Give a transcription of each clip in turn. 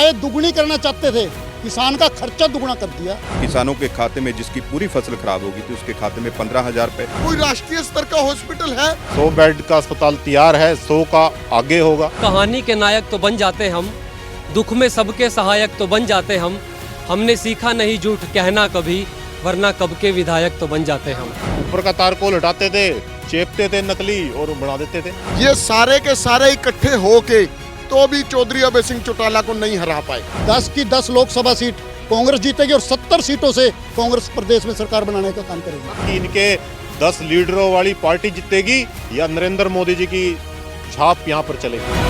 आय दुगनी करना चाहते थे, किसान का खर्चा दुगना कर दिया। किसानों के खाते में जिसकी पूरी फसल खराब होगी थी उसके खाते में 15,000 रुपए। कोई राष्ट्रीय स्तर का हॉस्पिटल है? 100 बेड का अस्पताल तैयार है, 100 का आगे होगा। कहानी के नायक तो बन जाते हम, दुख में सबके सहायक तो बन जाते हम। हमने सीखा नहीं झूठ कहना कभी, वरना कब के विधायक तो बन जाते हम। ऊपर का तार को हटाते थे, चेपते थे नकली और बना देते थे। ये सारे के सारे इकट्ठे होके तो भी चौधरी अभय सिंह चौटाला को नहीं हरा पाए। 10 की 10 लोकसभा सीट कांग्रेस जीतेगी और 70 सीटों से कांग्रेस प्रदेश में सरकार बनाने का काम करेगी। इनके 10 लीडरों वाली पार्टी जीतेगी या नरेंद्र मोदी जी की छाप यहाँ पर चलेगी।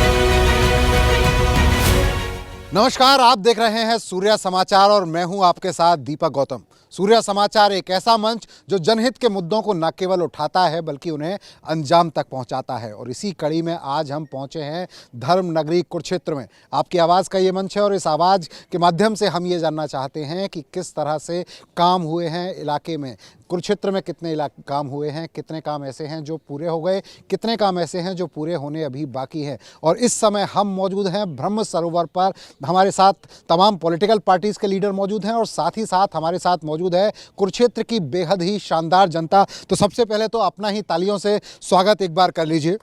नमस्कार, आप देख रहे हैं सूर्या समाचार और मैं हूं आपके साथ दीपक गौतम। सूर्या समाचार एक ऐसा मंच जो जनहित के मुद्दों को न केवल उठाता है बल्कि उन्हें अंजाम तक पहुंचाता है। और इसी कड़ी में आज हम पहुंचे हैं धर्म नगरी कुरुक्षेत्र में। आपकी आवाज़ का ये मंच है और इस आवाज़ के माध्यम से हम ये जानना चाहते हैं कि किस तरह से काम हुए हैं इलाके में। कुरुक्षेत्र में कितने काम हुए हैं, कितने काम ऐसे हैं जो पूरे हो गए, कितने काम ऐसे हैं जो पूरे होने अभी बाकी हैं। और इस समय हम मौजूद हैं ब्रह्म सरोवर पर। हमारे साथ तमाम पॉलिटिकल पार्टीज़ के लीडर मौजूद हैं और साथ ही साथ हमारे साथ मौजूद है कुरुक्षेत्र की बेहद ही शानदार जनता। तो सबसे पहले तो अपना ही तालियों से स्वागत एक बार कर लीजिए।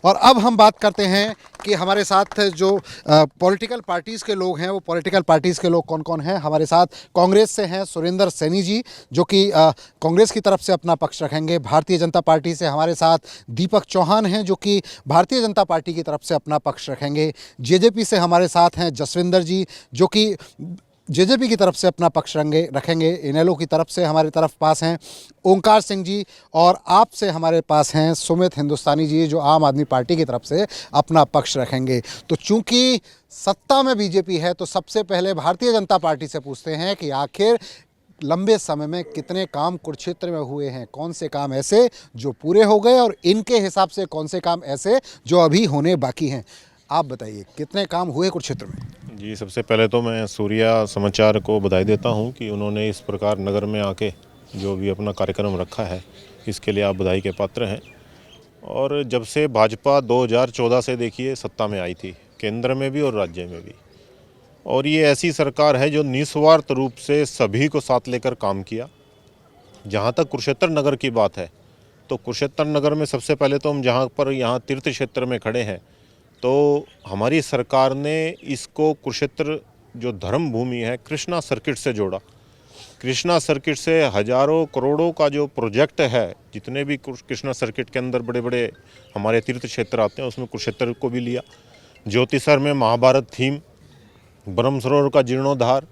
और अब हम बात करते हैं कि हमारे साथ जो पॉलिटिकल पार्टीज़ के लोग हैं वो पॉलिटिकल पार्टीज़ के लोग कौन कौन हैं। हमारे साथ कांग्रेस से हैं सुरेंद्र सैनी जी जो कि कांग्रेस की तरफ से अपना पक्ष रखेंगे। भारतीय जनता पार्टी से हमारे साथ दीपक चौहान हैं जो कि भारतीय जनता पार्टी की तरफ से अपना पक्ष रखेंगे। जेजेपी से हमारे साथ हैं जसविंदर जी जो कि जेजेपी की तरफ से अपना पक्ष रखेंगे। इनेलो की तरफ से हमारे तरफ पास हैं ओंकार सिंह जी और आपसे हमारे पास हैं सुमित हिंदुस्तानी जी जो आम आदमी पार्टी की तरफ से अपना पक्ष रखेंगे। तो चूंकि सत्ता में बीजेपी है तो सबसे पहले भारतीय जनता पार्टी से पूछते हैं कि आखिर लंबे समय में कितने काम कुरुक्षेत्र में हुए हैं, कौन से काम ऐसे जो पूरे हो गए और इनके हिसाब से कौन से काम ऐसे जो अभी होने बाकी हैं। आप बताइए कितने काम हुए कुरुक्षेत्र में। जी, सबसे पहले तो मैं सूर्या समाचार को बधाई देता हूं कि उन्होंने इस प्रकार नगर में आके जो भी अपना कार्यक्रम रखा है इसके लिए आप बधाई के पात्र हैं। और जब से भाजपा 2014 से देखिए सत्ता में आई थी, केंद्र में भी और राज्य में भी, और ये ऐसी सरकार है जो निस्वार्थ रूप से सभी को साथ लेकर काम किया। जहाँ तक कुरुक्षेत्र नगर की बात है तो कुरुक्षेत्र नगर में सबसे पहले तो हम जहाँ पर यहाँ तीर्थ क्षेत्र में खड़े हैं तो हमारी सरकार ने इसको कुरुक्षेत्र जो धर्म भूमि है कृष्णा सर्किट से जोड़ा। कृष्णा सर्किट से हजारों करोड़ों का जो प्रोजेक्ट है, जितने भी कृष्णा सर्किट के अंदर बड़े बड़े हमारे तीर्थ क्षेत्र आते हैं उसमें कुरुक्षेत्र को भी लिया। ज्योतिसर में महाभारत थीम, ब्रह्म सरोवर का जीर्णोद्धार,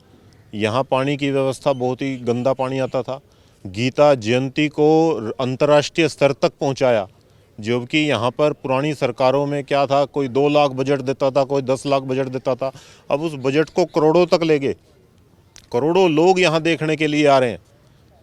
यहाँ पानी की व्यवस्था बहुत ही गंदा पानी आता था। गीता जयंती को अंतर्राष्ट्रीय स्तर तक पहुँचाया, जबकि यहाँ पर पुरानी सरकारों में क्या था, कोई 2 लाख बजट देता था, कोई 10 लाख बजट देता था। अब उस बजट को करोड़ों तक ले गए। करोड़ों लोग यहाँ देखने के लिए आ रहे हैं।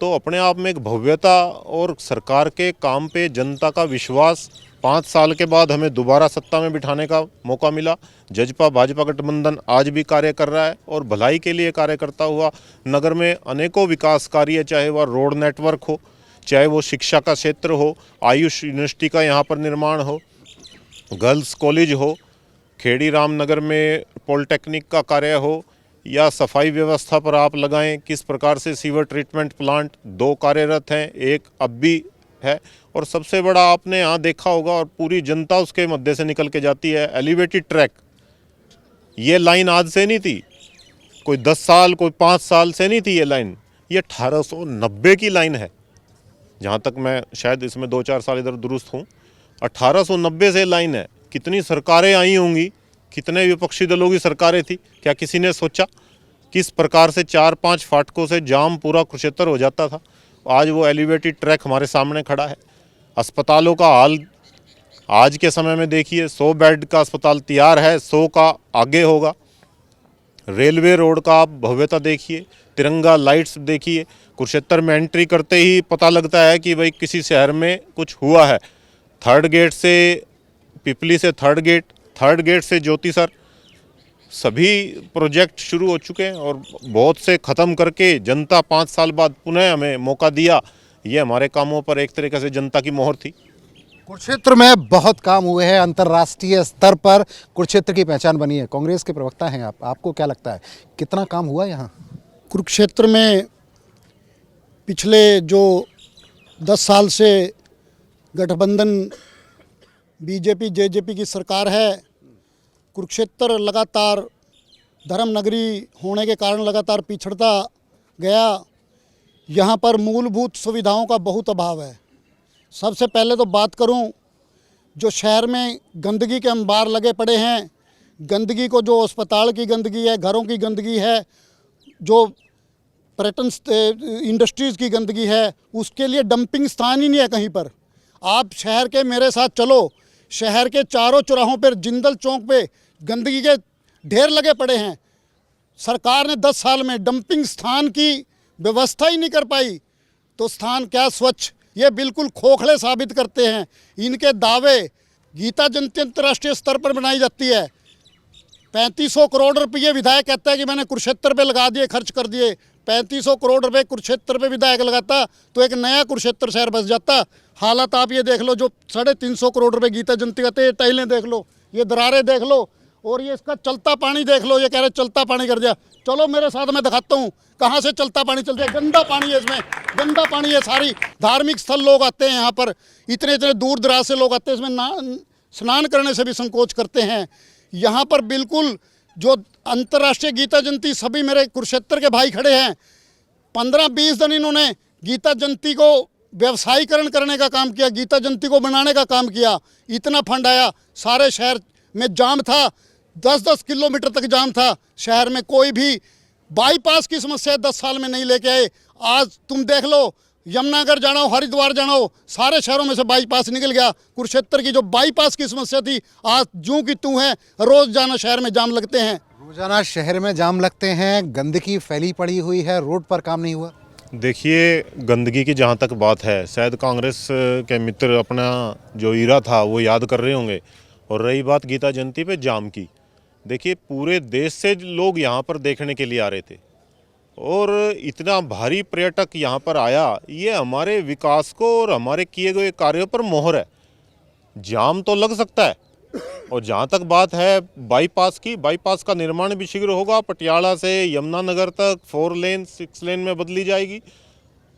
तो अपने आप में एक भव्यता और सरकार के काम पे जनता का विश्वास। 5 साल के बाद हमें दोबारा सत्ता में बिठाने का मौका मिला। जजपा भाजपा गठबंधन आज भी कार्य कर रहा है और भलाई के लिए कार्य करता हुआ नगर में अनेकों विकास कार्य, चाहे वह रोड नेटवर्क हो, चाहे वो शिक्षा का क्षेत्र हो, आयुष यूनिवर्सिटी का यहाँ पर निर्माण हो, गर्ल्स कॉलेज हो, खेड़ी रामनगर में पॉलिटेक्निक का कार्य हो, या सफाई व्यवस्था पर आप लगाएं किस प्रकार से सीवर ट्रीटमेंट प्लांट 2 कार्यरत हैं, एक अब भी है। और सबसे बड़ा आपने यहाँ देखा होगा और पूरी जनता उसके मध्य से निकल के जाती है, एलिवेटेड ट्रैक। ये लाइन आज से नहीं थी, कोई 10 साल कोई 5 साल से नहीं थी ये लाइन, ये 1890 की लाइन है। जहाँ तक मैं शायद इसमें 2-4 साल इधर दुरुस्त हूँ, 1890 से लाइन है। कितनी सरकारें आई होंगी, कितने विपक्षी दलों की सरकारें थी, क्या किसी ने सोचा किस प्रकार से 4-5 फाटकों से जाम पूरा कुरुक्षेत्र हो जाता था। आज वो एलिवेटेड ट्रैक हमारे सामने खड़ा है। अस्पतालों का हाल आज के समय में देखिए, 100 बेड का अस्पताल तैयार है, 100 का आगे होगा। रेलवे रोड का आप भव्यता देखिए, तिरंगा लाइट्स देखिए। कुरुक्षेत्र में एंट्री करते ही पता लगता है कि भाई किसी शहर में कुछ हुआ है। 3rd गेट से पिपली से 3rd गेट से ज्योतिसर, सभी प्रोजेक्ट शुरू हो चुके हैं और बहुत से ख़त्म करके जनता 5 साल बाद पुनः हमें मौका दिया। ये हमारे कामों पर एक तरीके से जनता की मोहर थी। कुरुक्षेत्र में बहुत काम हुए हैं, अंतर्राष्ट्रीय स्तर पर कुरुक्षेत्र की पहचान बनी है। कांग्रेस के प्रवक्ता हैं आप, आपको क्या लगता है कितना काम हुआ यहाँ? कुरुक्षेत्र में पिछले जो 10 साल से गठबंधन बीजेपी जेजेपी की सरकार है, कुरुक्षेत्र लगातार धर्म नगरी होने के कारण लगातार पिछड़ता गया। यहाँ पर मूलभूत सुविधाओं का बहुत अभाव है। सबसे पहले तो बात करूं, जो शहर में गंदगी के अंबार लगे पड़े हैं, गंदगी को जो अस्पताल की गंदगी है, घरों की गंदगी है, जो पर्यटन इंडस्ट्रीज़ की गंदगी है, उसके लिए डंपिंग स्थान ही नहीं है कहीं पर। आप शहर के मेरे साथ चलो, शहर के चारों चौराहों पर जिंदल चौक पे गंदगी के ढेर लगे पड़े हैं। सरकार ने 10 साल में डंपिंग स्थान की व्यवस्था ही नहीं कर पाई, तो स्थान क्या स्वच्छ, ये बिल्कुल खोखले साबित करते हैं इनके दावे। गीता जयंती अंतर्राष्ट्रीय स्तर पर बनाई जाती है, 3500 करोड़ रुपये विधायक कहता है कि मैंने कुरुक्षेत्र पे लगा दिए, खर्च कर दिए। 3500 करोड़ रुपए कुरुक्षेत्र पे विधायक लगाता तो एक नया कुरुक्षेत्र शहर बस जाता। हालात आप ये देख लो, जो 350 करोड़ रुपए गीता जयंती कहते हैं, ये टाइलें देख लो, ये दरारें देख लो, और ये इसका चलता पानी देख लो। ये कह रहे चलता पानी कर दिया। चलो मेरे साथ, मैं दिखाता हूँ कहाँ से चलता पानी चलता है। गंदा पानी है इसमें, गंदा पानी है। सारी धार्मिक स्थल लोग आते हैं यहाँ पर, इतने इतने दूर दराज से लोग आते हैं, इसमें स्नान करने से भी संकोच करते हैं। यहाँ पर बिल्कुल जो अंतर्राष्ट्रीय गीता जयंती, सभी मेरे कुरुक्षेत्र के भाई खड़े हैं, 15-20 दिन इन्होंने गीता जयंती को व्यवसायीकरण करने का काम किया, गीता जयंती को बनाने का काम किया। इतना फंड आया, सारे शहर में जाम था, 10-10 किलोमीटर तक जाम था। शहर में कोई भी बाईपास की समस्या 10 साल में नहीं लेके आए। आज तुम देख लो, यमुनानगर जाना हो, हरिद्वार जाना हो, सारे शहरों में से बाईपास निकल गया। कुरुक्षेत्र की जो बाईपास की समस्या थी, आज जूं की तू है, रोज जाना शहर में जाम लगते हैं। रोजाना शहर में जाम लगते हैं, गंदगी फैली पड़ी हुई है, रोड पर काम नहीं हुआ। देखिए, गंदगी की जहाँ तक बात है, शायद कांग्रेस के मित्र अपना जो ईरा था वो याद कर रहे होंगे। और रही बात गीता जयंती पे जाम की, देखिए पूरे देश से लोग यहाँ पर देखने के लिए आ रहे थे और इतना भारी पर्यटक यहाँ पर आया, ये हमारे विकास को और हमारे किए गए कार्यों पर मोहर है। जाम तो लग सकता है। और जहाँ तक बात है बाईपास की, बाईपास का निर्माण भी शीघ्र होगा। पटियाला से यमुनानगर तक 4 लेन 6 लेन में बदली जाएगी।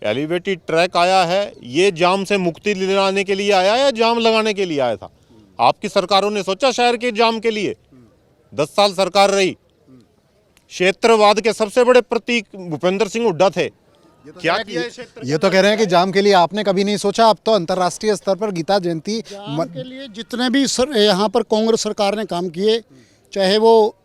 एलिवेटेड ट्रैक आया है। ये जाम से मुक्ति दिलाने के लिए आया या जाम लगाने के लिए आया था? आपकी सरकारों ने सोचा शहर के जाम के लिए? 10 साल सरकार रही। क्षेत्रवाद के सबसे बड़े प्रतीक भूपेंद्र सिंह हुड्डा थे। क्या किया क्षेत्र? ये तो कह रहे हैं कि जाम के लिए आपने कभी नहीं सोचा। अब तो अंतर्राष्ट्रीय स्तर पर गीता जयंती के लिए जितने भी यहाँ पर कांग्रेस सरकार ने काम किए, चाहे वो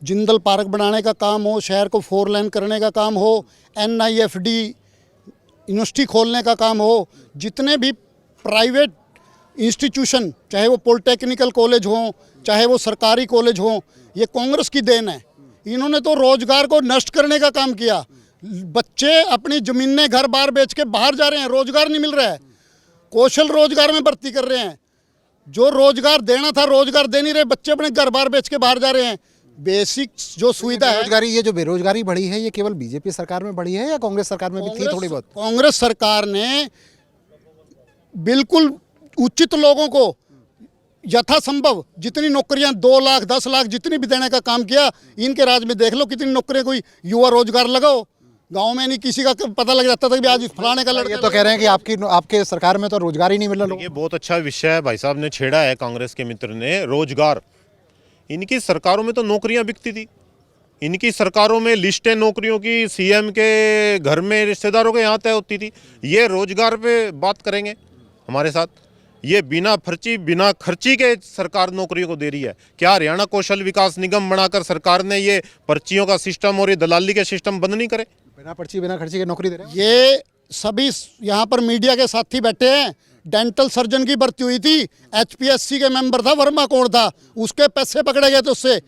जिंदल पार्क बनाने का काम हो, शहर को 4 लेन करने का काम हो, NIFD यूनिवर्सिटी खोलने का काम हो, जितने भी प्राइवेट इंस्टीट्यूशन, चाहे वो पॉलिटेक्निकल कॉलेज हों, चाहे वो सरकारी कॉलेज हों, ये कांग्रेस की देन है। इन्होंने तो रोजगार को नष्ट करने का काम किया। बच्चे अपनी जमीनें घर बार बेच के बाहर जा रहे हैं, रोजगार नहीं मिल रहा है। कौशल रोजगार में भर्ती कर रहे हैं, जो रोजगार देना था रोजगार दे नहीं रहे, बच्चे अपने घर बार बेच के बाहर जा रहे हैं। बेसिक जो सुविधा है, बेरोजगारी, ये जो बेरोजगारी बढ़ी है, ये केवल बीजेपी सरकार में बढ़ी है या कांग्रेस सरकार में भी थी थोड़ी बहुत? कांग्रेस सरकार ने बिल्कुल उचित लोगों को यथासंभव जितनी नौकरियां 2 लाख 10 लाख जितनी भी देने का काम किया। इनके राज में देख लो कितनी नौकरियां, कोई युवा रोजगार लगाओ। गांव में नहीं किसी का पता लग जाता था कि आज फलाने का लड़का। ये तो कह रहे हैं कि आपके सरकार में तो रोजगार ही नहीं मिल रहा। ये बहुत अच्छा विषय है भाई साहब ने छेड़ा है, कांग्रेस के मित्र ने। रोजगार, इनकी सरकारों में तो नौकरियां बिकती थी। इनकी सरकारों में लिस्टें नौकरियों की CM के घर में रिश्तेदारों के यहाँ तय होती थी। ये रोजगार पे बात करेंगे हमारे साथ? ये बिना खर्ची के सरकार नौकरियों को दे रही है। क्या हरियाणा कौशल विकास निगम बनाकर सरकार ने ये पर्चियों का सिस्टम और ये दलाली के सिस्टम बंद नहीं करे? बिना पर्ची बिना खर्ची की नौकरी दे रहे हैं। ये सभी यहाँ पर मीडिया के साथी बैठे हैं। डेंटल सर्जन की भर्ती हुई थी, HPSC के मेंबर था, वर्मा कौन था, उसके पैसे पकड़े गए थे, उससे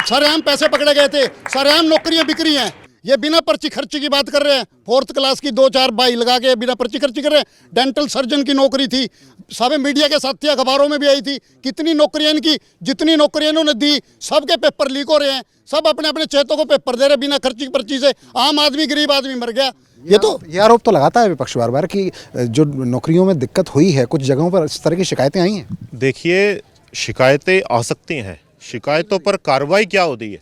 सरेआम पैसे पकड़े गए थे, सरेआम नौकरियां बिक रही हैं। ये बिना पर्ची खर्ची की बात कर रहे हैं। 4th क्लास की 2-4 बाई लगा के बिना पर्ची खर्ची कर रहे हैं। डेंटल सर्जन की नौकरी थी, सभी मीडिया के साथी, अखबारों में भी आई थी। कितनी नौकरियां इनकी, जितनी नौकरियां इन्होंने दी, सबके पेपर लीक हो रहे हैं। सब अपने अपने चेतों को पेपर दे रहे बिना खर्ची पर्ची से। आम आदमी, गरीब आदमी मर गया। ये आरोप तो लगाता है विपक्ष बार बार कि जो नौकरियों में दिक्कत हुई है, कुछ जगहों पर इस तरह की शिकायतें आई हैं। देखिए, शिकायतें आ सकती हैं, शिकायतों पर कार्रवाई क्या होती है?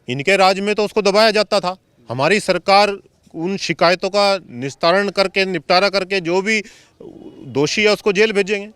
इनके राज में तो उसको दबाया जाता था। हमारी सरकार उन शिकायतों का निस्तारण करके, निपटारा करके, जो भी दोषी है उसको जेल भेजेंगे,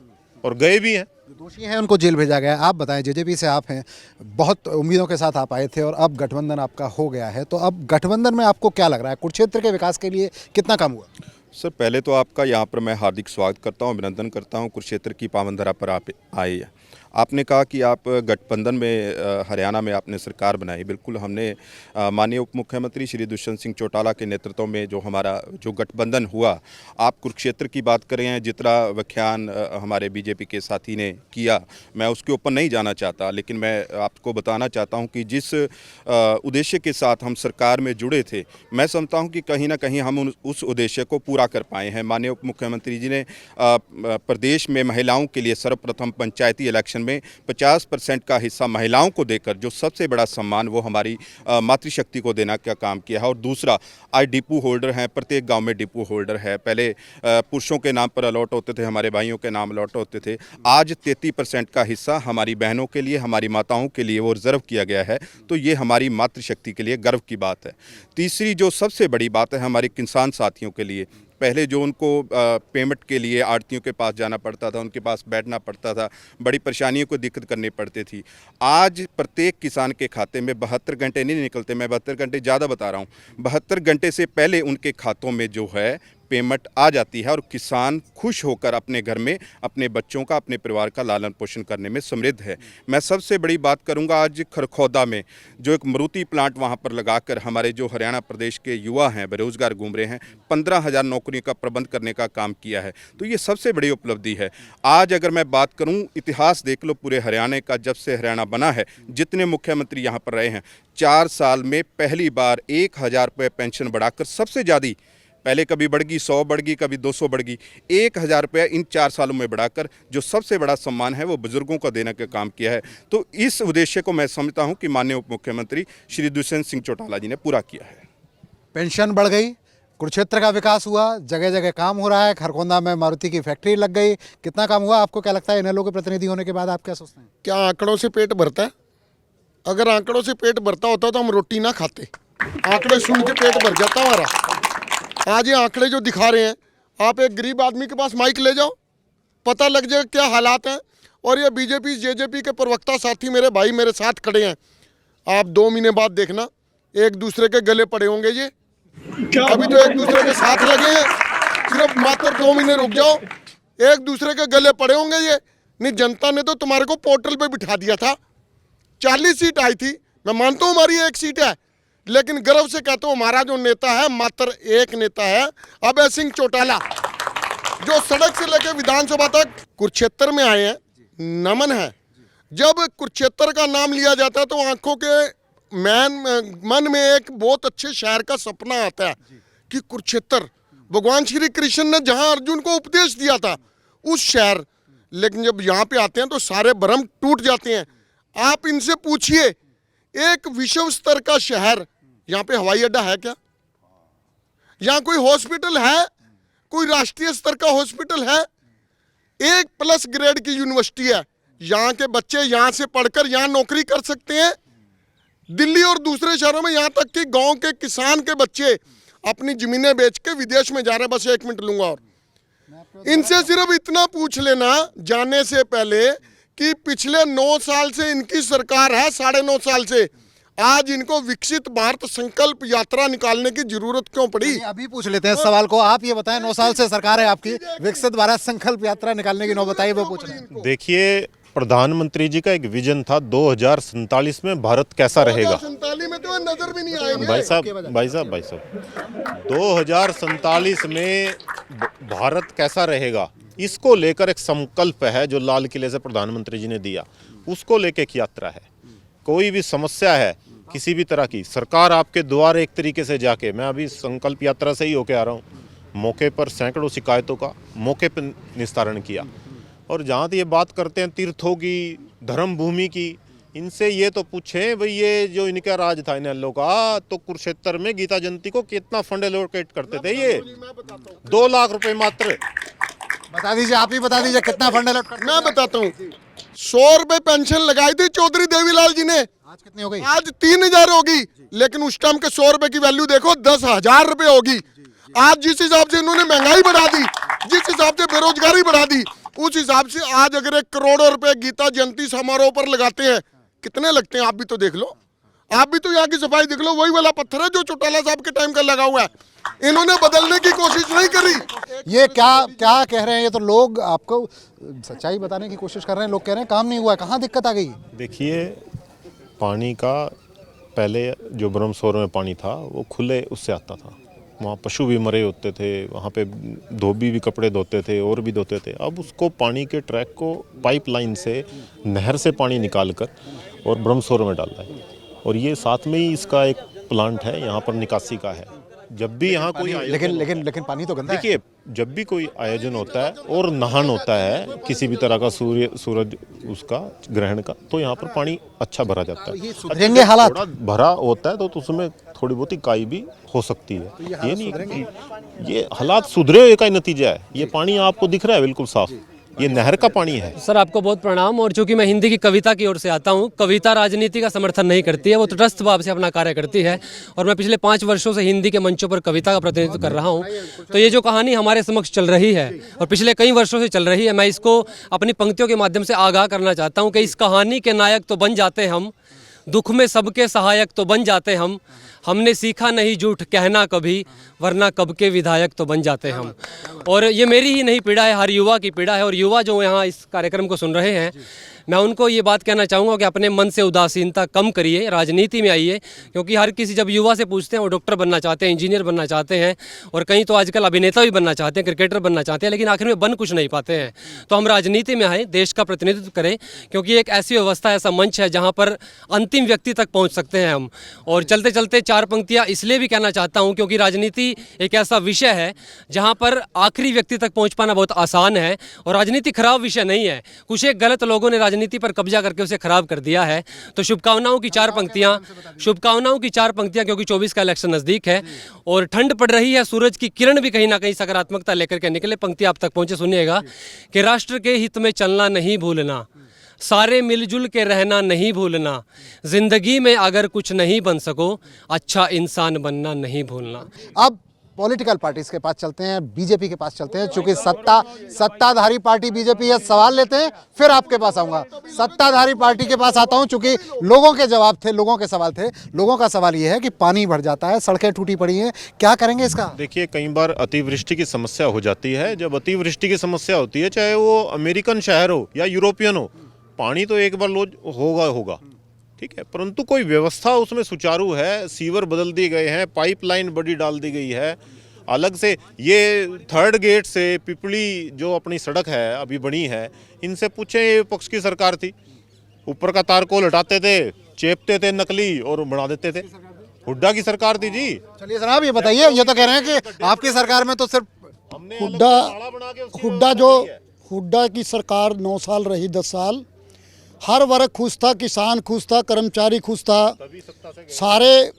और गए भी हैं। जो दोषी हैं उनको जेल भेजा गया है। आप बताएं, जेजेपी से आप हैं, बहुत उम्मीदों के साथ आप आए थे और अब गठबंधन आपका हो गया है, तो अब गठबंधन में आपको क्या लग रहा है? कुरुक्षेत्र के विकास के लिए कितना काम हुआ? सर, पहले तो आपका यहाँ पर मैं हार्दिक स्वागत करता हूँ, अभिनंदन करता हूँ। कुरुक्षेत्र की पावनधरा पर आप आए हैं। आपने कहा कि आप गठबंधन में हरियाणा में आपने सरकार बनाई। बिल्कुल, हमने माननीय उप मुख्यमंत्री श्री दुष्यंत सिंह चौटाला के नेतृत्व में जो हमारा जो गठबंधन हुआ, आप कुरुक्षेत्र की बात कर रहे हैं, जितना व्याख्यान हमारे बीजेपी के साथी ने किया, मैं उसके ऊपर नहीं जाना चाहता, लेकिन मैं आपको बताना चाहता हूं कि जिस उद्देश्य के साथ हम सरकार में जुड़े थे, मैं समझता हूं कि कहीं ना कहीं हम उस उद्देश्य को पूरा कर पाए हैं। माननीय उप मुख्यमंत्री जी ने प्रदेश में महिलाओं के लिए सर्वप्रथम पंचायती इलेक्शन में 50% का हिस्सा महिलाओं को देकर जो सबसे बड़ा सम्मान वो हमारी मातृशक्ति को देना का काम किया है। और दूसरा, आज डिपो होल्डर हैं, प्रत्येक गांव में डिपो होल्डर है। पहले पुरुषों के नाम पर अलॉट होते थे, हमारे भाइयों के नाम अलॉट होते थे। आज 33% का हिस्सा हमारी बहनों के लिए, हमारी माताओं के लिए वो रिजर्व किया गया है। तो ये हमारी मातृशक्ति के लिए गर्व की बात है। तीसरी जो सबसे बड़ी बात है हमारे किसान साथियों के लिए, पहले जो उनको पेमेंट के लिए आड़तियों के पास जाना पड़ता था, उनके पास बैठना पड़ता था, बड़ी परेशानियों को दिक्कत करनी पड़ती थी। आज प्रत्येक किसान के खाते में 72 घंटे नहीं निकलते, मैं 72 घंटे ज़्यादा बता रहा हूँ, 72 घंटे से पहले उनके खातों में जो है पेमेंट आ जाती है और किसान खुश होकर अपने घर में अपने बच्चों का, अपने परिवार का लालन पोषण करने में समृद्ध है। मैं सबसे बड़ी बात करूंगा, आज खरखौदा में जो एक मारुति प्लांट वहां पर लगाकर हमारे जो हरियाणा प्रदेश के युवा हैं, बेरोजगार घूम रहे हैं, 15,000 नौकरियों का प्रबंध करने का काम किया है। तो ये सबसे बड़ी उपलब्धि है। आज अगर मैं बात करूँ, इतिहास देख लो पूरे हरियाणा का, जब से हरियाणा बना है, जितने मुख्यमंत्री यहाँ पर रहे हैं, 4 साल में पहली बार 1,000 रुपये पेंशन बढ़ाकर, सबसे ज़्यादा, पहले कभी बढ़ गई 100 बढ़ गई, कभी 200 बढ़ गई, 1,000 रुपये इन 4 सालों में बढ़ाकर जो सबसे बड़ा सम्मान है वो बुजुर्गों को देने का काम किया है। तो इस उद्देश्य को मैं समझता हूं कि माननीय उप मुख्यमंत्री श्री दुष्यंत सिंह चौटाला जी ने पूरा किया है। पेंशन बढ़ गई, कुरुक्षेत्र का विकास हुआ, जगह जगह काम हो रहा है, खरखोंदा में मारुति की फैक्ट्री लग गई, कितना काम हुआ? आपको क्या लगता है, इनेलो के प्रतिनिधि होने के बाद आप क्या सोचते हैं? क्या आंकड़ों से पेट भरता है? अगर आंकड़ों से पेट भरता होता तो हम रोटी ना खाते। आंकड़े सुन के पेट भर जाता हमारा। आज ये आंकड़े जो दिखा रहे हैं, आप एक गरीब आदमी के पास माइक ले जाओ, पता लग जाएगा क्या हालात हैं। और ये बीजेपी जेजेपी के प्रवक्ता साथी मेरे भाई मेरे साथ खड़े हैं, आप 2 महीने बाद देखना एक दूसरे के गले पड़े होंगे। ये अभी तो एक दूसरे के साथ लगे हैं, सिर्फ मात्र 2 महीने रुक जाओ, एक दूसरे के गले पड़े होंगे। ये नहीं, जनता ने तो तुम्हारे को पोर्टल पे बिठा दिया था। 40 सीट आई थी, मैं मानता हूँ हमारी 1 सीट है, लेकिन गर्व से कहता हूँ हमारा जो नेता है मात्र एक नेता है, अभय सिंह चौटाला, जो सड़क से लेकर विधानसभा तक कुरुक्षेत्र में आए हैं। नमन है। जब कुरुक्षेत्र का नाम लिया जाता है तो आंखों के मन में एक बहुत अच्छे शहर का सपना आता है कि कुरुक्षेत्र, भगवान श्री कृष्ण ने जहां अर्जुन को उपदेश दिया था उस शहर। लेकिन जब यहाँ पे आते हैं तो सारे भ्रम टूट जाते हैं। आप इनसे पूछिए, एक विश्व स्तर का शहर, यहाँ पे हवाई अड्डा है क्या? यहाँ कोई हॉस्पिटल है? कोई राष्ट्रीय स्तर का हॉस्पिटल है? 1+ ग्रेड की यूनिवर्सिटी है। यहाँ के बच्चे यहाँ से पढ़कर यहाँ नौकरी कर सकते हैं। दिल्ली और दूसरे शहरों में, यहाँ तक कि गांव के किसान के बच्चे अपनी जमीनें बेच के विदेश में जा रहे हैं। बस 1 मिनट लूंगा और इनसे सिर्फ इतना पूछ लेना जाने से पहले कि पिछले 9 साल से इनकी सरकार है, 9.5 साल से, आज इनको विकसित भारत संकल्प यात्रा निकालने की जरूरत क्यों पड़ी? अभी पूछ लेते हैं इस सवाल को। आप ये बताएं, 9 साल से सरकार है आपकी, विकसित भारत संकल्प यात्रा निकालने की नौबत आई, वो पूछ रहे हैं। देखिए, प्रधानमंत्री जी का एक विजन था 2047 में भारत कैसा रहेगा। 2047 में तो नजर भी नहीं आएंगे। भाई साहब 2047 में भारत कैसा रहेगा, इसको लेकर एक संकल्प है जो लाल किले से प्रधानमंत्री जी ने दिया, उसको लेकर एक यात्रा है। कोई भी समस्या है किसी भी तरह की, सरकार आपके द्वार एक तरीके से जाके, मैं अभी संकल्प यात्रा से ही होके आ रहा हूँ, मौके पर सैकड़ों शिकायतों का मौके पर निस्तारण किया। और जहाँ ये बात करते हैं तीर्थों की, धर्म भूमि की, इनसे ये तो पूछें भाई, ये जो इनका राज था इनेलो का, तो कुरुक्षेत्र में गीता जयंती को कितना फंड एलोकेट करते थे ये? 2 लाख रुपए मात्र। बता दीजिए, आप ही बता दीजिए कितना फंड अलॉट कर। मैं बताता हूँ, 100 रुपए पेंशन लगाई थी चौधरी देवीलाल जी ने, आज कितनी हो गई? आज 3000 होगी। लेकिन उस टाइम के 100 रुपए की वैल्यू देखो 10,000 रुपए होगी। आज जिस हिसाब से इन्होंने महंगाई बढ़ा दी, जिस हिसाब से बेरोजगारी बढ़ा दी, उस हिसाब से आज अगर 1 करोड़ रुपए गीता जयंती समारोह पर लगाते हैं, कितने लगते हैं आप भी तो देख लो। आप भी तो यहाँ की सफाई देख लो, वही वाला पत्थर है जो चौटाला साहब के टाइम का लगा हुआ है। इन्होंने बदलने की कोशिश नहीं करी। ये क्या क्या कह रहे हैं? ये तो लोग आपको सच्चाई बताने की कोशिश कर रहे हैं। लोग कह रहे हैं काम नहीं हुआ है। कहाँ दिक्कत आ गई? देखिए, पानी का पहले जो ब्रह्मसरोवर में पानी था वो खुले उससे आता था, वहाँ पशु भी मरे होते थे, वहाँ पे धोबी भी कपड़े धोते थे और भी धोते थे। अब उसको पानी के ट्रैक को पाइपलाइन से नहर से पानी निकाल कर और ब्रह्मसरोवर में डाला है, और ये साथ में ही इसका एक प्लांट है यहाँ पर निकासी का है। जब भी यहाँ कोई लेकिन पानी तो गंदा है। देखिए, जब भी कोई आयोजन होता है और नहान होता है किसी भी तरह का सूरज उसका ग्रहण का, तो यहाँ पर पानी अच्छा भरा जाता है। सुधरेंगे हालात? थोड़ा भरा होता है तो उसमें थोड़ी बहुत ही काई भी हो सकती है। ये नहीं कि ये हालात सुधरे का ही नतीजा है। ये पानी आपको दिख रहा है बिल्कुल साफ, ये नहर का पानी है। सर आपको बहुत प्रणाम। और चूंकि मैं हिंदी की कविता की ओर से आता हूं, कविता राजनीति का समर्थन नहीं करती है, वो तटस्थ भाव से अपना कार्य करती है। और मैं पिछले 5 वर्षों से हिंदी के मंचों पर कविता का प्रतिनिधित्व कर रहा हूं। तो ये जो कहानी हमारे समक्ष चल रही है और पिछले कई वर्षों से चल रही है, मैं इसको अपनी पंक्तियों के माध्यम से आगाह करना चाहता हूँ कि इस कहानी के नायक तो बन जाते हम, दुख में सबके सहायक तो बन जाते हम। हमने सीखा नहीं झूठ कहना कभी, वरना कब के विधायक तो बन जाते हम। और ये मेरी ही नहीं पीड़ा है, हर युवा की पीड़ा है। और युवा जो यहाँ इस कार्यक्रम को सुन रहे हैं, मैं उनको ये बात कहना चाहूँगा कि अपने मन से उदासीनता कम करिए, राजनीति में आइए। क्योंकि हर किसी जब युवा से पूछते हैं, वो डॉक्टर बनना चाहते हैं, इंजीनियर बनना चाहते हैं, और कहीं तो आजकल अभिनेता भी बनना चाहते हैं, क्रिकेटर बनना चाहते हैं, लेकिन आखिर में बन कुछ नहीं पाते हैं। तो हम राजनीति में आए, देश का प्रतिनिधित्व करें, क्योंकि एक ऐसी व्यवस्था, ऐसा मंच है जहाँ पर अंतिम व्यक्ति तक पहुँच सकते हैं हम। और चलते चलते 4 पंक्तियाँ इसलिए भी कहना चाहता हूँ क्योंकि राजनीति एक ऐसा विषय है जहाँ पर आखिरी व्यक्ति तक पहुँच पाना बहुत आसान है। और राजनीति खराब विषय नहीं है, कुछ एक गलत लोगों ने राजनीति पर कब्जा करके उसे खराब कर दिया है। तो शुभकामनाओं की 4 पंक्तियां, क्योंकि 24 का इलेक्शन नजदीक है और ठंड पड़ रही है, सूरज की किरण भी कहीं ना कहीं सकारात्मकता लेकर के निकले। पंक्ति आप तक पहुंचे, सुनिएगा कि राष्ट्र के हित में चलना नहीं भूलना, सारे मिलजुल के रहना नहीं भूलना, जिंदगी में अगर कुछ नहीं बन सको, अच्छा इंसान बनना नहीं भूलना। अब पॉलिटिकल पार्टीज के पास चलते हैं, बीजेपी के पास चलते हैं। चूंकि सत्ताधारी पार्टी बीजेपी है, सवाल लेते हैं, फिर आपके पास आऊंगा। सत्ताधारी पार्टी के पास आता हूं, चूंकि लोगों के जवाब थे, लोगों के सवाल थे। लोगों का सवाल यह है कि पानी भर जाता है, सड़कें टूटी पड़ी हैं, क्या करेंगे इसका? देखिए, कई बार अतिवृष्टि की समस्या हो जाती है। जब अतिवृष्टि की समस्या होती है, चाहे वो अमेरिकन शहर हो या यूरोपियन हो, पानी तो एक बार रोज होगा, ठीक है, परंतु कोई व्यवस्था उसमें सुचारू है। सीवर बदल दिए गए हैं, पाइपलाइन बड़ी डाल दी गई है अलग से। ये 3rd गेट से पिपली जो अपनी सड़क है अभी बनी है, इनसे पूछे, ये पक्ष की सरकार थी, ऊपर का तार को हटाते थे, चेपते थे नकली और बना देते थे। हुड्डा की सरकार थी जी। चलिए जनाब, ये बताइए, ये तो कह रहे हैं कि आपकी सरकार में तो सिर्फ हुड्डा की सरकार 9 साल रही, 10 साल। हर वर्ग खुश था, किसान खुश था, कर्मचारी खुश था, सारे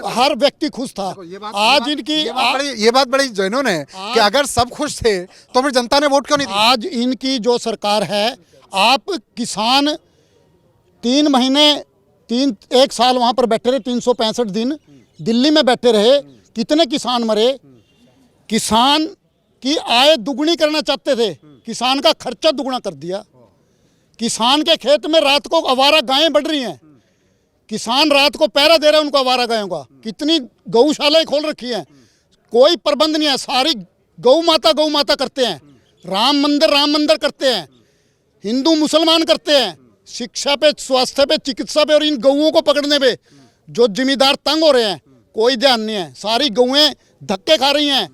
हर व्यक्ति खुश था। आज ये बात बड़ी जैनों ने कि अगर सब खुश थे तो फिर जनता ने वोट क्यों नहीं दी? आज इनकी जो सरकार है, आप किसान 3 महीने 1 साल वहां पर बैठे रहे, 365 दिन दिल्ली में बैठे रहे, कितने किसान मरे। किसान की आय दुगुनी करना चाहते थे, किसान का खर्चा दुगुना कर दिया। किसान के खेत में रात को आवारा गायें बढ़ रही हैं, किसान रात को पहरा दे रहा है उनको आवारा गायों का। कितनी गौशालाएं खोल रखी हैं, कोई प्रबंध नहीं है, सारी गौ माता करते हैं। राम मंदिर करते हैं, हिंदू मुसलमान करते हैं। शिक्षा पे, स्वास्थ्य पे, चिकित्सा पे और इन गौओं को पकड़ने पे जो जिम्मेदार तंग हो रहे हैं, कोई ध्यान नहीं है। सारी गौएं धक्के खा रही हैं।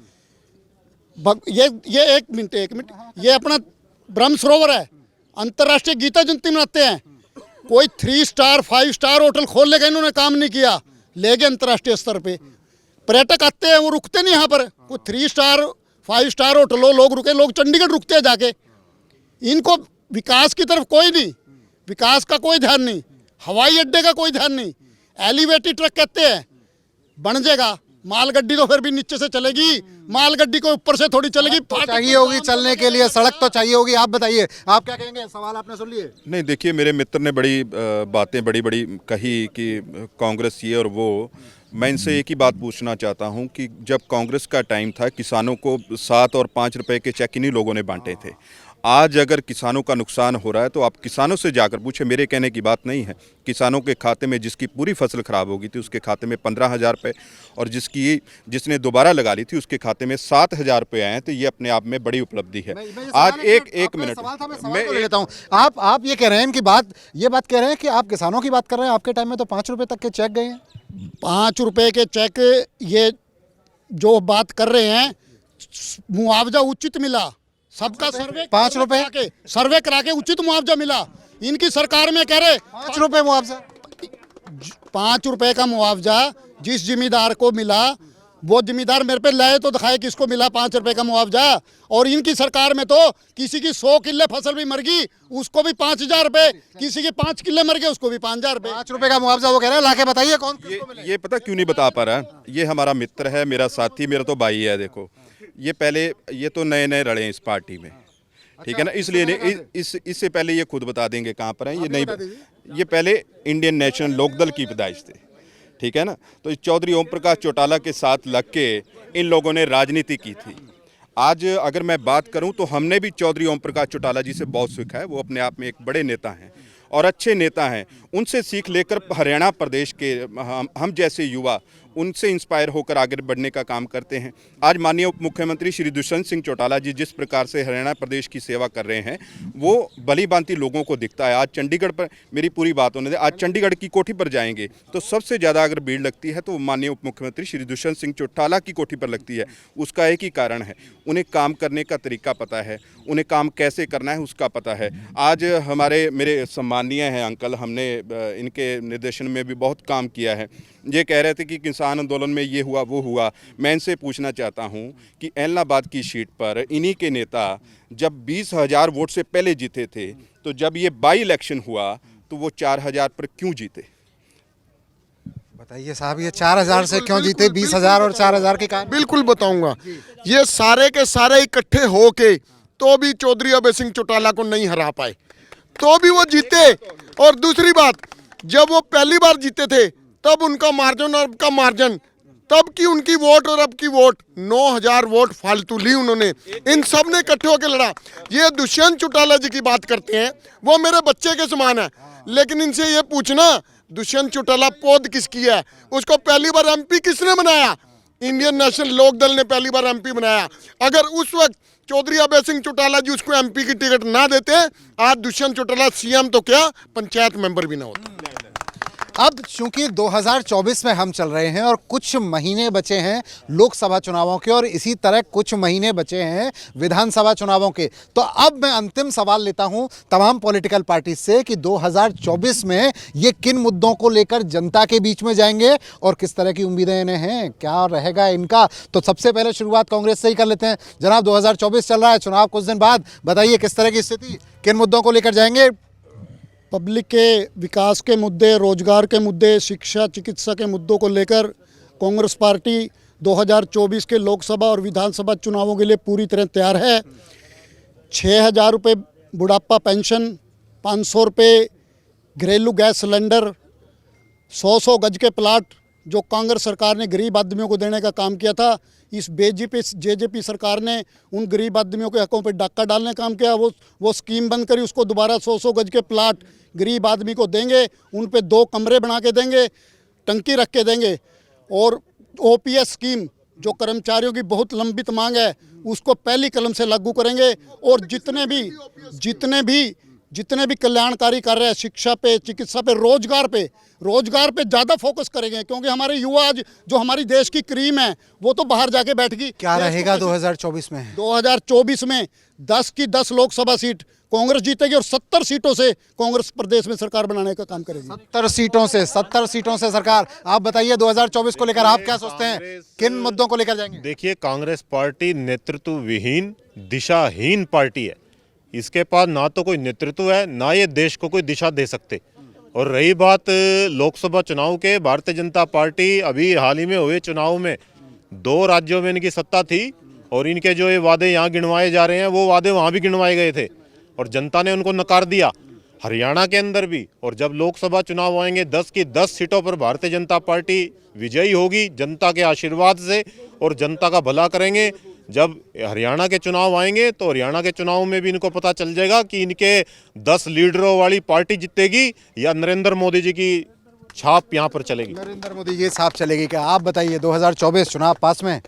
ये एक मिनट, ये अपना ब्रह्म सरोवर है, अंतर्राष्ट्रीय गीता जयंती मनाते हैं। कोई 3 स्टार 5 स्टार होटल खोलने का इन्होंने काम नहीं किया, ले गए अंतर्राष्ट्रीय स्तर पे। पर्यटक आते हैं, वो रुकते नहीं यहाँ पर। कोई 3 स्टार 5 स्टार होटल हो, लोग रुके, लोग चंडीगढ़ रुकते हैं जाके। इनको विकास की तरफ कोई नहीं। विकास का कोई ध्यान नहीं, हवाई अड्डे का कोई ध्यान नहीं। एलिवेटेड ट्रक कहते हैं, बन जाएगा। मालगड्डी तो फिर भी नीचे से चलेगी, मालगड्डी को ऊपर से थोड़ी चलेगी। तो चाहिए होगी चलने के लिए, सड़क तो चाहिए होगी। आप बताइए, आप क्या कहेंगे? सवाल आपने सुन लिए। नहीं, देखिए, मेरे मित्र ने बड़ी बातें बड़ी बड़ी कही कि कांग्रेस ये और वो। मैं इनसे एक ही बात पूछना चाहता हूं कि जब कांग्रेस का टाइम था, किसानों को 7 और 5 रुपए के चेक इन्हीं लोगों ने बांटे थे। आज अगर किसानों का नुकसान हो रहा है तो आप किसानों से जाकर पूछे, मेरे कहने की बात नहीं है। किसानों के खाते में जिसकी पूरी फसल खराब हो गई थी उसके खाते में 15,000 रुपये, और जिसने दोबारा लगा ली थी उसके खाते में 7,000 रुपये आए। तो ये अपने आप में बड़ी उपलब्धि है। आज एक मिनट मैं लेता हूँ। आप ये कह रहे हैं, इनकी बात ये बात कह रहे हैं कि आप किसानों की बात कर रहे हैं। आपके टाइम में तो 5 रुपए तक के चेक गए हैं। 5 रुपए के चेक, ये जो बात कर रहे हैं, मुआवजा उचित मिला सबका। सर्वे 5 रुपए सर्वे करा के उचित मुआवजा मिला। इनकी सरकार में कह रहे 5 रुपए मुआवजा। 5 रुपए का मुआवजा जिस जिम्मेदार को मिला, वो जिम्मेदार मेरे पे लाए तो दिखाए किसको मिला 5 रुपए का मुआवजा। और इनकी सरकार में तो किसी की 100 किले फसल भी मर गई उसको भी 5,000 रुपए, किसी के 5 किले मर गए उसको भी 5,000 रुपए। 5 रुपए का मुआवजा वो कह रहे हैं। लाके बताइए कौन किसको मिले? ये पता क्यों नहीं बता पा रहा है? ये हमारा मित्र है, मेरा साथी, मेरा तो भाई है। देखो, ये तो नए नए रड़े हैं इस पार्टी में, ठीक है ना, इसलिए नहीं, इससे पहले ये खुद बता देंगे कहाँ पर हैं। ये नहीं, ये पहले इंडियन नेशनल लोकदल की पैदाइश थे, ठीक है ना। तो इस चौधरी ओम प्रकाश चौटाला के साथ लग के इन लोगों ने राजनीति की थी। आज अगर मैं बात करूं तो हमने भी चौधरी ओम प्रकाश चौटाला जी से बहुत सीखा है। वो अपने आप में एक बड़े नेता हैं और अच्छे नेता हैं। उनसे सीख लेकर हरियाणा प्रदेश के हम जैसे युवा उनसे इंस्पायर होकर आगे बढ़ने का काम करते हैं। आज माननीय उप मुख्यमंत्री श्री दुष्यंत सिंह चौटाला जी जिस प्रकार से हरियाणा प्रदेश की सेवा कर रहे हैं वो भली भांति लोगों को दिखता है। आज चंडीगढ़ पर, मेरी पूरी बात होने दे, आज चंडीगढ़ की कोठी पर जाएंगे तो सबसे ज़्यादा अगर भीड़ लगती है तो माननीय उप मुख्यमंत्री श्री दुष्यंत सिंह चौटाला की कोठी पर लगती है। उसका एक ही कारण है, उन्हें काम करने का तरीका पता है, उन्हें काम कैसे करना है उसका पता है। आज मेरे सम्मानीय हैं अंकल, हमने इनके निर्देशन में भी बहुत काम किया है। ये कह रहे थे कि किसान आंदोलन में ये हुआ वो हुआ। मैं इनसे पूछना चाहता हूं कि एलनाबाद की सीट पर इन्हीं के नेता जब 20,000 वोट से पहले जीते थे तो जब ये बाई इलेक्शन हुआ तो वो 4,000 पर क्यों जीते? बताइए साहब, ये 4,000 से क्यों जीते? 20,000 और 4,000 के कारण बिल्कुल बताऊंगा। ये सारे के सारे इकट्ठे होके तो भी चौधरी अभय सिंह चौटाला को नहीं हरा पाए, तो भी वो जीते। और दूसरी बात, जब वो पहली बार जीते थे तब उनका मार्जिन और अब का मार्जिन, तब की उनकी वोट और अब की वोट, 9,000 वोट फालतू ली उन्होंने। इन सब ने इकट्ठे होकर लड़ा। ये दुष्यंत चौटाला जी की बात करते हैं, वो मेरे बच्चे के समान है। लेकिन इनसे ये पूछना, दुष्यंत चौटाला पौध किसकी है? उसको पहली बार एमपी किसने बनाया? इंडियन नेशनल लोकदल ने पहली बार एमपी बनाया। अगर उस वक्त चौधरी अभय सिंह चौटाला जी उसको एमपी की टिकट ना देते, आज दुष्यंत चौटाला सीएम तो क्या, पंचायत मेंबर भी ना होता। अब चूंकि 2024 में हम चल रहे हैं और कुछ महीने बचे हैं लोकसभा चुनावों के और इसी तरह कुछ महीने बचे हैं विधानसभा चुनावों के, तो अब मैं अंतिम सवाल लेता हूं तमाम पॉलिटिकल पार्टी से कि 2024 में ये किन मुद्दों को लेकर जनता के बीच में जाएंगे और किस तरह की उम्मीदें इन्हें हैं, क्या रहेगा इनका। तो सबसे पहले शुरुआत कांग्रेस से ही कर लेते हैं। जनाब, 2024 चल रहा है, चुनाव कुछ दिन बाद, बताइए किस तरह की स्थिति, किन मुद्दों को लेकर जाएंगे? पब्लिक के विकास के मुद्दे, रोजगार के मुद्दे, शिक्षा चिकित्सा के मुद्दों को लेकर कांग्रेस पार्टी 2024 के लोकसभा और विधानसभा चुनावों के लिए पूरी तरह तैयार है। 6,000 रुपये बुढ़ापा पेंशन, 500 रुपये घरेलू गैस सिलेंडर, 100 गज के प्लाट जो कांग्रेस सरकार ने गरीब आदमियों को देने का काम किया था, इस जेजेपी सरकार ने उन गरीब आदमियों के हकों पे डाका डालने का काम किया। वो स्कीम बंद करी, उसको दोबारा 100 गज के प्लाट गरीब आदमी को देंगे, उन पे 2 कमरे बना के देंगे, टंकी रख के देंगे। और ओपीएस स्कीम जो कर्मचारियों की बहुत लंबित मांग है उसको पहली कलम से लागू करेंगे। और जितने भी कल्याणकारी कार्य है, शिक्षा पे, चिकित्सा पे, रोजगार पे ज़्यादा फोकस करेंगे, क्योंकि हमारे युवा आज जो हमारी देश की क्रीम है वो तो बाहर जाके बैठ गई। क्या रहेगा 2024 में? 2024 में 10 की 10 लोकसभा सीट कांग्रेस जीतेगी और 70 सीटों से कांग्रेस प्रदेश में सरकार बनाने का काम करेगी। 70 सीटों से सरकार। आप बताइए 2024 को लेकर आप क्या सोचते हैं, किन मुद्दों को लेकर जाएंगे? देखिए, कांग्रेस पार्टी नेतृत्व विहीन, दिशाहीन पार्टी है। इसके पास ना तो कोई नेतृत्व है, ना ये देश को कोई दिशा दे सकते। और रही बात लोकसभा चुनाव के, भारतीय जनता पार्टी अभी हाल ही में हुए चुनाव में 2 राज्यों में इनकी सत्ता थी और इनके जो ये वादे यहाँ गिनवाए जा रहे हैं वो वादे वहाँ भी गिनवाए गए थे और जनता ने उनको नकार दिया, हरियाणा के अंदर भी। और जब लोकसभा चुनाव आएंगे 10 की 10 सीटों पर भारतीय जनता पार्टी विजयी होगी जनता के आशीर्वाद से और जनता का भला करेंगे। जब हरियाणा के चुनाव आएंगे तो हरियाणा के चुनाव में भी इनको पता चल जाएगा कि इनके 10 लीडरों वाली पार्टी जीतेगी या नरेंद्र मोदी जी की छाप यहाँ पर चलेगी। नरेंद्र मोदी जी छाप चलेगी क्या? आप बताइए, 2024 चुनाव पास में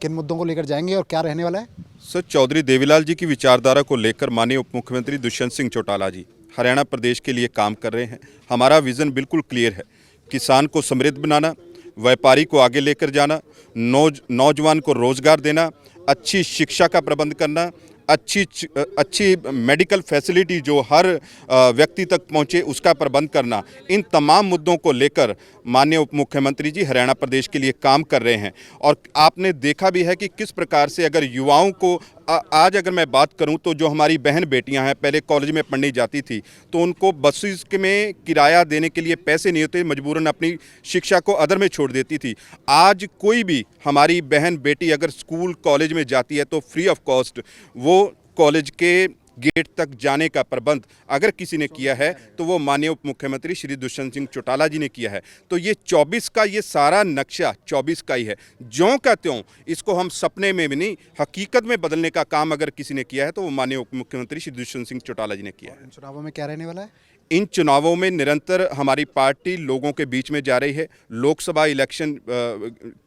किन मुद्दों को लेकर जाएंगे और क्या रहने वाला है? सर, चौधरी देवीलाल जी की विचारधारा को लेकर माननीय उप मुख्यमंत्री दुष्यंत सिंह चौटाला जी हरियाणा प्रदेश के लिए काम कर रहे हैं। हमारा विज़न बिल्कुल क्लियर है, किसान को समृद्ध बनाना, व्यापारी को आगे लेकर जाना, नौजवान को रोज़गार देना, अच्छी शिक्षा का प्रबंध करना, अच्छी मेडिकल फैसिलिटी जो हर व्यक्ति तक पहुंचे उसका प्रबंध करना। इन तमाम मुद्दों को लेकर माननीय उप मुख्यमंत्री जी हरियाणा प्रदेश के लिए काम कर रहे हैं। और आपने देखा भी है कि किस प्रकार से अगर युवाओं को आज अगर मैं बात करूं तो जो हमारी बहन बेटियां हैं, पहले कॉलेज में पढ़ने जाती थी तो उनको बसेस में किराया देने के लिए पैसे नहीं होते, मजबूरन अपनी शिक्षा को अदर में छोड़ देती थी। आज कोई भी हमारी बहन बेटी अगर स्कूल कॉलेज में जाती है तो फ्री ऑफ कॉस्ट वो कॉलेज के गेट तक जाने का प्रबंध अगर किसी ने किया है तो वो माननीय उप मुख्यमंत्री श्री दुष्यंत सिंह चौटाला जी ने किया है। तो ये 24 का ये सारा नक्शा 24 का ही है, ज्यों का त्यों। इसको हम सपने में भी नहीं, हकीकत में बदलने का काम अगर किसी ने किया है तो वो माननीय उप मुख्यमंत्री श्री दुष्यंत सिंह चौटाला जी ने किया है। इन चुनावों में क्या रहने वाला है? इन चुनावों में निरंतर हमारी पार्टी लोगों के बीच में जा रही है। लोकसभा इलेक्शन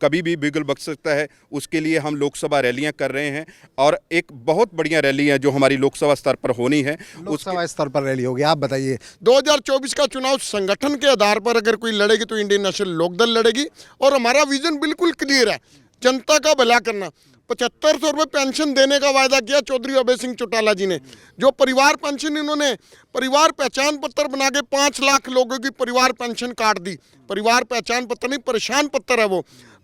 कभी भी बिगड़ बक सकता है, उसके लिए हम लोकसभा रैलियां कर रहे हैं और एक बहुत बढ़िया रैली है जो हमारी लोकसभा स्तर पर होनी है। लोकसभा स्तर पर रैली होगी, आप बताइए। 2024 का चुनाव संगठन के आधार पर अगर कोई लड़ेगी तो इंडियन नेशनल लोकदल लड़ेगी और हमारा विजन बिल्कुल क्लियर है, जनता का भला करना। 7500 रुपये पेंशन देने का वायदा किया चौधरी अभय सिंह चौटाला जी ने। जो परिवार पेंशन इन्होंने परिवार पहचान पत्र बना के 5 लाख लोगों की परिवार पेंशन काट दी। परिवार पहचान पत्र नहीं, परेशान पत्र है वो।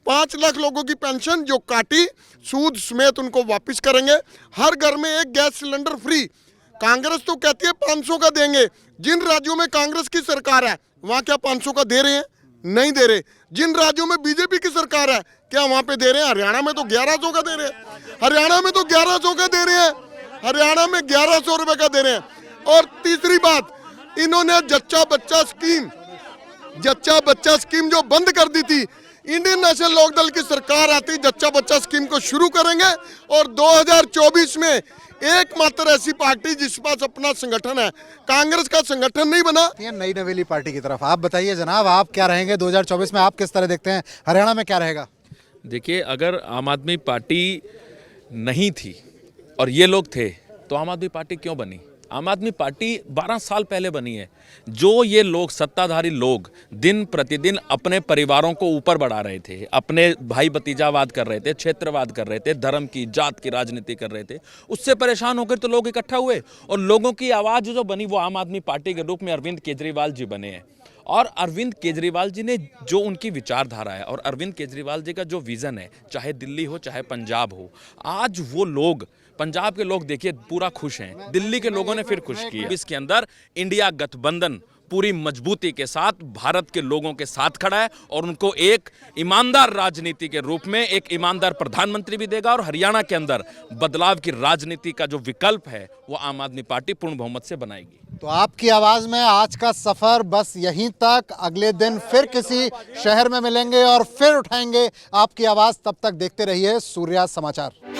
5 लाख लोगों की पेंशन जो काटी, सूद समेत उनको वापस करेंगे। हर घर में एक गैस सिलेंडर फ्री। कांग्रेस तो कहती है 500 का देंगे, जिन राज्यों में कांग्रेस की सरकार है वहाँ क्या 500 का दे रहे हैं? नहीं दे रहे। जिन राज्यों में बीजेपी की सरकार है क्या वहां पे दे रहे हैं? हरियाणा में तो 1100 का दे रहे हैं, हरियाणा में तो 1100 का दे रहे हैं, हरियाणा में 1100 रुपए का दे रहे हैं। और तीसरी बात, इन्होंने जच्चा बच्चा स्कीम जो बंद कर दी थी, इंडियन नेशनल लोकदल की सरकार आती जच्चा बच्चा स्कीम को शुरू करेंगे और 2024 में एकमात्र ऐसी पार्टी जिस पास अपना संगठन है, कांग्रेस का संगठन नहीं बना। नई नवेली पार्टी की तरफ आप बताइए जनाब, आप क्या रहेंगे 2024 में? आप किस तरह देखते हैं हरियाणा में क्या रहेगा? देखिए, अगर आम आदमी पार्टी नहीं थी और ये लोग थे तो आम आदमी पार्टी क्यों बनी? आम आदमी पार्टी 12 साल पहले बनी है। जो ये लोग, सत्ताधारी लोग, दिन प्रतिदिन अपने परिवारों को ऊपर बढ़ा रहे थे, अपने भाई भतीजावाद कर रहे थे, क्षेत्रवाद कर रहे थे, धर्म की, जात की राजनीति कर रहे थे, उससे परेशान होकर तो लोग इकट्ठा हुए और लोगों की आवाज़ जो बनी वो आम आदमी पार्टी के रूप में अरविंद केजरीवाल जी बने हैं। और अरविंद केजरीवाल जी ने जो उनकी विचारधारा है और अरविंद केजरीवाल जी का जो विज़न है, चाहे दिल्ली हो चाहे पंजाब हो, आज वो लोग, पंजाब के लोग देखिए पूरा खुश हैं, दिल्ली के लोगों ने फिर खुश किया। इसके अंदर इंडिया गठबंधन पूरी मजबूती के साथ भारत के लोगों के साथ खड़ा है और उनको एक ईमानदार राजनीति के रूप में एक ईमानदार प्रधानमंत्री भी देगा और हरियाणा के अंदर बदलाव की राजनीति का जो विकल्प है वो आम आदमी पार्टी पूर्ण बहुमत से बनाएगी। तो आपकी आवाज में आज का सफर बस यहीं तक। अगले दिन फिर किसी शहर में मिलेंगे और फिर उठाएंगे आपकी आवाज। तब तक देखते रहिए सूर्या समाचार।